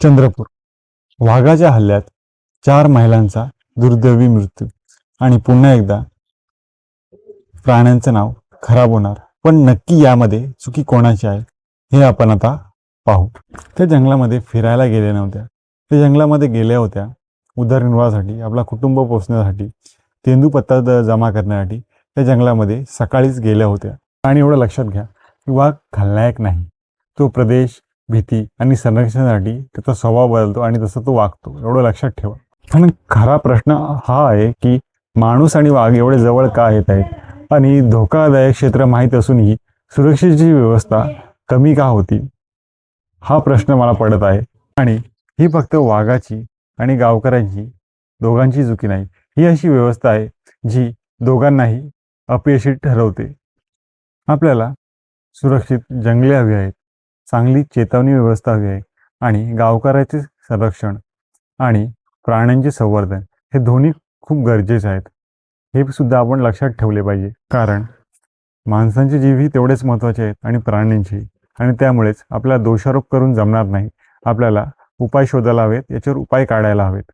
चंद्रपूर. वाघाच्या हल्ल्यात 4 महिलांचा दुर्दैवी मृत्यू आणि पुन्हा एकदा प्राण्यांचं नाव खराब होणार. पण नक्की यामध्ये चुकी कोणाची आहे हे आपण आता पाहू. त्या जंगलामध्ये फिरायला गेल्या नव्हत्या. त्या जंगलामध्ये गेल्या होत्या उदरनिर्वाहासाठी, आपला कुटुंब पोसण्यासाठी, तेंदूपत्ता जमा करण्यासाठी त्या जंगलामध्ये सकाळीच गेल्या होत्या. आणि एवढं लक्षात घ्या की वाघ खलनायक नाही. तो प्रदेश, भीती आणि संरक्षणासाठी त्याचा स्वभाव बदलतो आणि तसं तो वागतो. एवढं लक्षात ठेवा. पण खरा प्रश्न हा आहे की माणूस आणि वाघ एवढे जवळ का येत आहेत आणि धोकादायक क्षेत्र माहीत असूनही सुरक्षेची व्यवस्था कमी का होती, हा प्रश्न मला पडत आहे. आणि ही फक्त वाघाची आणि गावकऱ्यांची दोघांची चुकी नाही. ही अशी व्यवस्था आहे जी दोघांनाही अपयशी ठरवते. आपल्याला सुरक्षित जंगले हवी आहेत, चांगली चेतावणी व्यवस्था हवी आहे आणि गावकऱ्याचे संरक्षण आणि प्राण्यांचे संवर्धन हे दोन्ही खूप गरजेचे आहेत. हे सुद्धा आपण लक्षात ठेवले पाहिजे, कारण माणसांचे जीवही तेवढेच महत्त्वाचे आहेत आणि प्राण्यांचे. आणि त्यामुळेच आपल्याला दोषारोप करून जमणार नाही. आपल्याला उपाय शोधायला हवेत, याच्यावर उपाय काढायला हवेत.